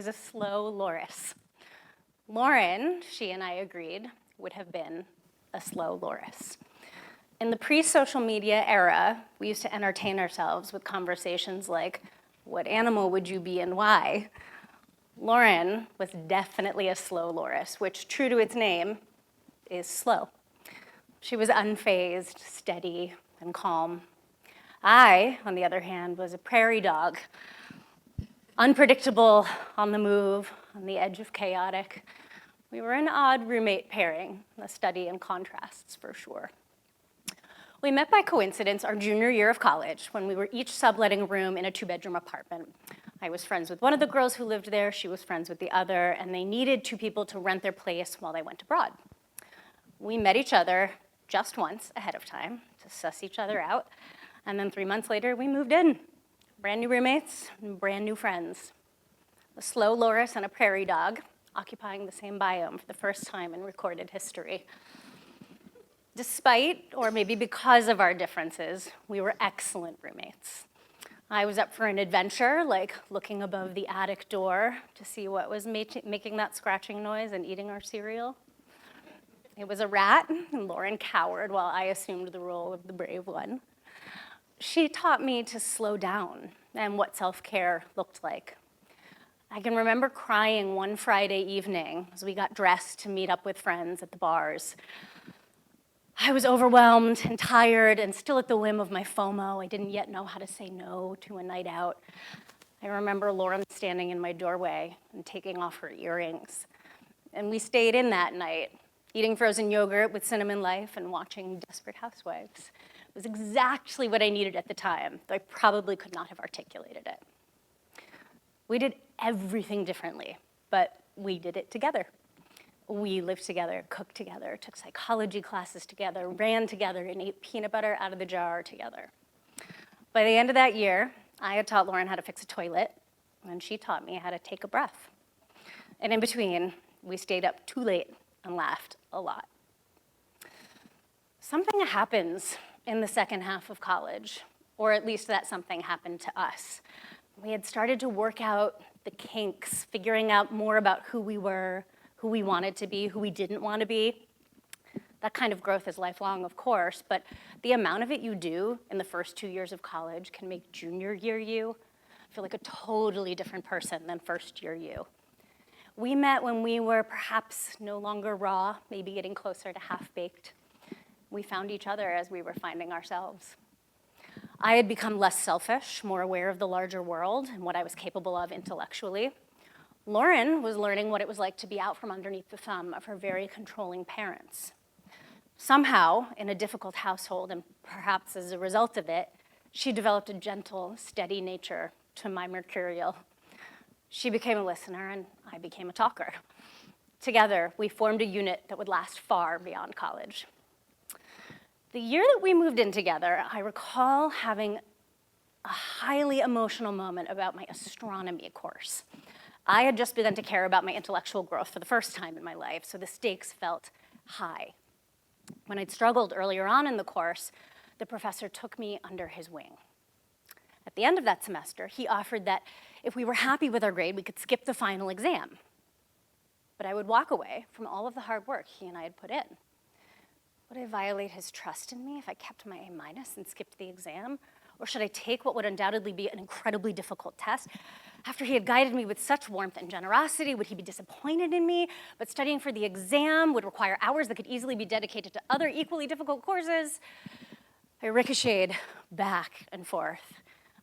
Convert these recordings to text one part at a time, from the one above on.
was a slow Loris. Lauren, she and I agreed, would have been a slow Loris. In the pre-social media era, we used to entertain ourselves with conversations like, what animal would you be and why? Lauren was definitely a slow Loris, which, true to its name, is slow. She was unfazed, steady, and calm. I, on the other hand, was a prairie dog, unpredictable, on the move, on the edge of chaotic. We were an odd roommate pairing, a study in contrasts for sure. We met by coincidence our junior year of college when we were each subletting a room in a 2-bedroom apartment. I was friends with one of the girls who lived there, she was friends with the other, and they needed 2 people to rent their place while they went abroad. We met each other just once ahead of time to suss each other out, and then 3 months later, we moved in. Brand new roommates, and brand new friends. A slow Loris and a prairie dog occupying the same biome for the first time in recorded history. Despite, or maybe because of our differences, we were excellent roommates. I was up for an adventure, like looking above the attic door to see what was making that scratching noise and eating our cereal. It was a rat, and Lauren cowered while I assumed the role of the brave one. She taught me to slow down and what self-care looked like. I can remember crying one Friday evening as we got dressed to meet up with friends at the bars. I was overwhelmed and tired and still at the whim of my FOMO. I didn't yet know how to say no to a night out. I remember Lauren standing in my doorway and taking off her earrings. And we stayed in that night, eating frozen yogurt with Cinnamon Life and watching Desperate Housewives. It was exactly what I needed at the time, though I probably could not have articulated it. We did everything differently, but we did it together. We lived together, cooked together, took psychology classes together, ran together, and ate peanut butter out of the jar together. By the end of that year, I had taught Lauren how to fix a toilet, and she taught me how to take a breath. And in between, we stayed up too late and laughed a lot. Something happens in the second half of college, or at least that something happened to us. We had started to work out the kinks, figuring out more about who we were, who we wanted to be, who we didn't want to be. That kind of growth is lifelong, of course, but the amount of it you do in the first 2 years of college can make junior year you feel like a totally different person than first year you. We met when we were perhaps no longer raw, maybe getting closer to half-baked. We found each other as we were finding ourselves. I had become less selfish, more aware of the larger world and what I was capable of intellectually. Lauren was learning what it was like to be out from underneath the thumb of her very controlling parents. Somehow, in a difficult household, and perhaps as a result of it, she developed a gentle, steady nature to my mercurial. She became a listener, and I became a talker. Together, we formed a unit that would last far beyond college. The year that we moved in together, I recall having a highly emotional moment about my astronomy course. I had just begun to care about my intellectual growth for the first time in my life, so the stakes felt high. When I'd struggled earlier on in the course, the professor took me under his wing. At the end of that semester, he offered that if we were happy with our grade, we could skip the final exam. But I would walk away from all of the hard work he and I had put in. Would I violate his trust in me if I kept my A- and skipped the exam? Or should I take what would undoubtedly be an incredibly difficult test? After he had guided me with such warmth and generosity, would he be disappointed in me? But studying for the exam would require hours that could easily be dedicated to other equally difficult courses. I ricocheted back and forth,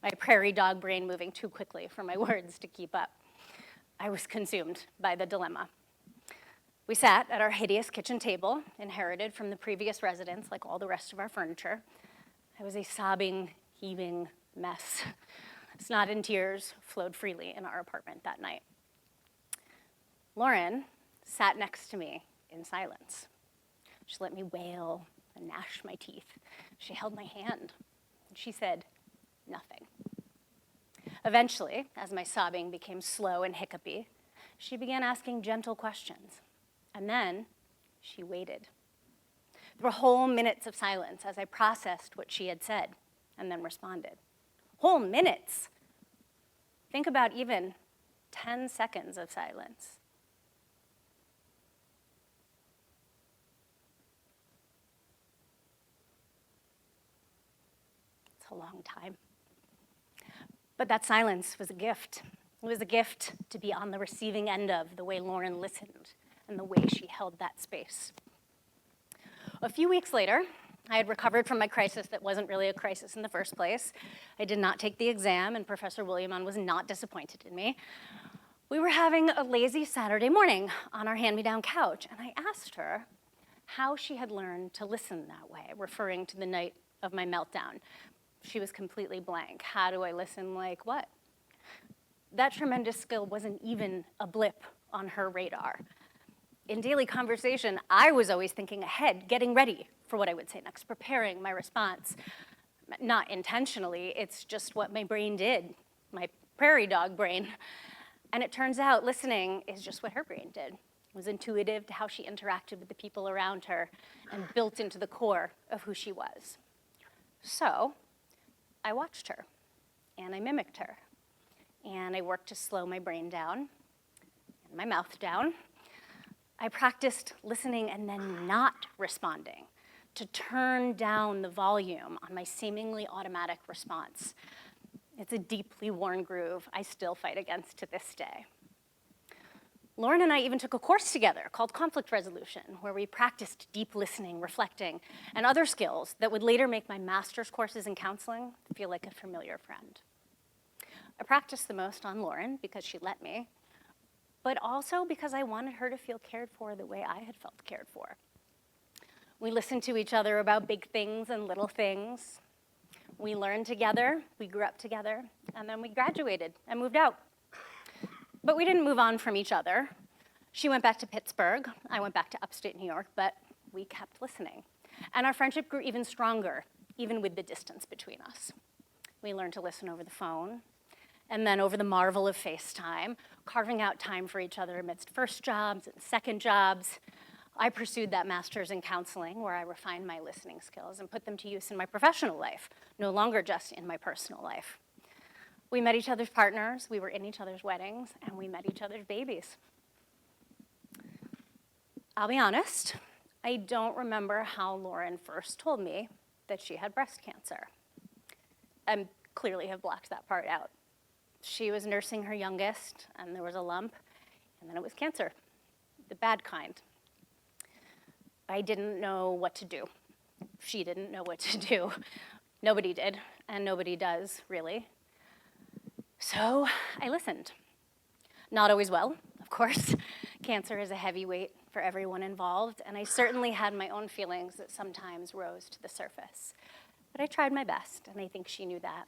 my prairie dog brain moving too quickly for my words to keep up. I was consumed by the dilemma. We sat at our hideous kitchen table, inherited from the previous residents like all the rest of our furniture. I was a sobbing, heaving mess. Snot and tears flowed freely in our apartment that night. Lauren sat next to me in silence. She let me wail and gnash my teeth. She held my hand, and she said nothing. Eventually, as my sobbing became slow and hiccupy, she began asking gentle questions. And then she waited. There were whole minutes of silence as I processed what she had said and then responded. Whole minutes. Think about even 10 seconds of silence. It's a long time. But that silence was a gift. It was a gift to be on the receiving end of the way Lauren listened and the way she held that space. A few weeks later, I had recovered from my crisis that wasn't really a crisis in the first place. I did not take the exam, and Professor Williamon was not disappointed in me. We were having a lazy Saturday morning on our hand-me-down couch, and I asked her how she had learned to listen that way, referring to the night of my meltdown. She was completely blank. How do I listen like what? That tremendous skill wasn't even a blip on her radar. In daily conversation, I was always thinking ahead, getting ready for what I would say next, preparing my response. Not intentionally, it's just what my brain did, my prairie dog brain. And it turns out listening is just what her brain did. It was intuitive to how she interacted with the people around her and built into the core of who she was. So I watched her, and I mimicked her. And I worked to slow my brain down and my mouth down. I practiced listening and then not responding, to turn down the volume on my seemingly automatic response. It's a deeply worn groove I still fight against to this day. Lauren and I even took a course together called Conflict Resolution, where we practiced deep listening, reflecting, and other skills that would later make my master's courses in counseling feel like a familiar friend. I practiced the most on Lauren because she let me, but also because I wanted her to feel cared for the way I had felt cared for. We listened to each other about big things and little things. We learned together, we grew up together, and then we graduated and moved out. But we didn't move on from each other. She went back to Pittsburgh, I went back to upstate New York, but we kept listening. And our friendship grew even stronger, even with the distance between us. We learned to listen over the phone, and then over the marvel of FaceTime, carving out time for each other amidst first jobs and second jobs. I pursued that master's in counseling, where I refined my listening skills and put them to use in my professional life, no longer just in my personal life. We met each other's partners, we were in each other's weddings, and we met each other's babies. I'll be honest, I don't remember how Lauren first told me that she had breast cancer. I clearly have blocked that part out. She was nursing her youngest, and there was a lump, and then it was cancer, the bad kind. I didn't know what to do. She didn't know what to do. Nobody did, and nobody does, really. So I listened. Not always well, of course. Cancer is a heavy weight for everyone involved, and I certainly had my own feelings that sometimes rose to the surface. But I tried my best, and I think she knew that.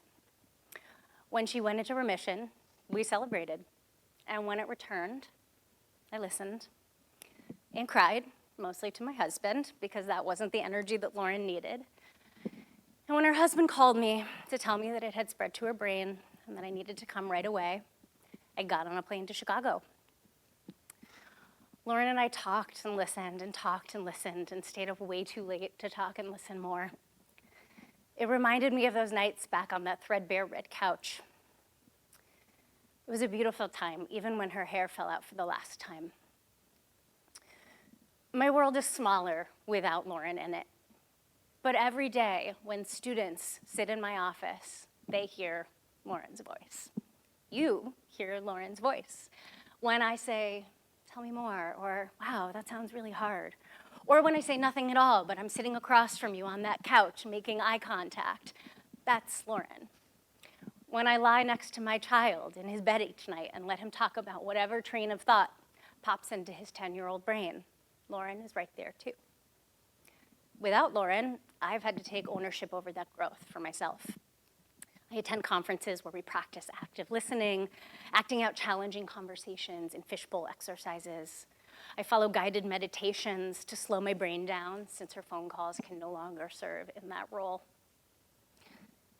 When she went into remission, we celebrated. And when it returned, I listened and cried, mostly to my husband, because that wasn't the energy that Lauren needed. And when her husband called me to tell me that it had spread to her brain and that I needed to come right away, I got on a plane to Chicago. Lauren and I talked and listened and stayed up way too late to talk and listen more. It reminded me of those nights back on that threadbare red couch. It was a beautiful time, even when her hair fell out for the last time. My world is smaller without Lauren in it. But every day when students sit in my office, they hear Lauren's voice. You hear Lauren's voice. When I say, tell me more, or wow, that sounds really hard. Or when I say nothing at all, but I'm sitting across from you on that couch making eye contact, that's Lauren. When I lie next to my child in his bed each night and let him talk about whatever train of thought pops into his 10-year-old brain, Lauren is right there too. Without Lauren, I've had to take ownership over that growth for myself. I attend conferences where we practice active listening, acting out challenging conversations in fishbowl exercises. I follow guided meditations to slow my brain down, since her phone calls can no longer serve in that role.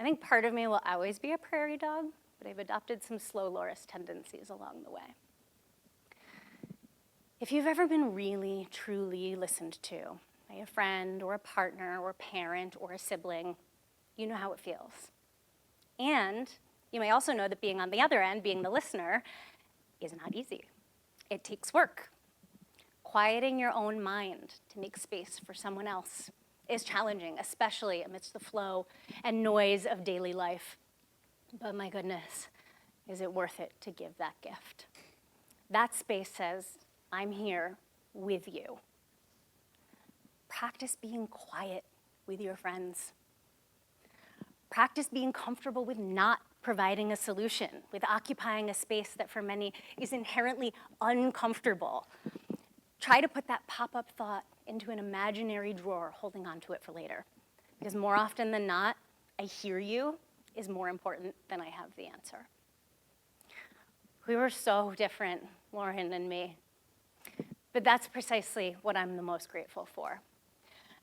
I think part of me will always be a prairie dog, but I've adopted some slow Loris tendencies along the way. If you've ever been really, truly listened to by a friend or a partner or a parent or a sibling, you know how it feels. And you may also know that being on the other end, being the listener, is not easy. It takes work. Quieting your own mind to make space for someone else is challenging, especially amidst the flow and noise of daily life. But my goodness, is it worth it to give that gift? That space says, I'm here with you. Practice being quiet with your friends. Practice being comfortable with not providing a solution, with occupying a space that for many is inherently uncomfortable. Try to put that pop-up thought into an imaginary drawer, holding on to it for later. Because more often than not, I hear you is more important than I have the answer. We were so different, Lauren and me. But that's precisely what I'm the most grateful for.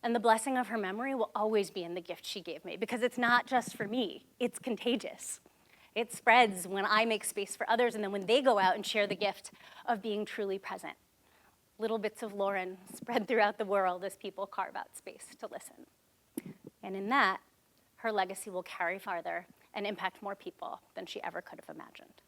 And the blessing of her memory will always be in the gift she gave me, because it's not just for me, it's contagious. It spreads when I make space for others, and then when they go out and share the gift of being truly present. Little bits of Lauren spread throughout the world as people carve out space to listen. And in that, her legacy will carry farther and impact more people than she ever could have imagined.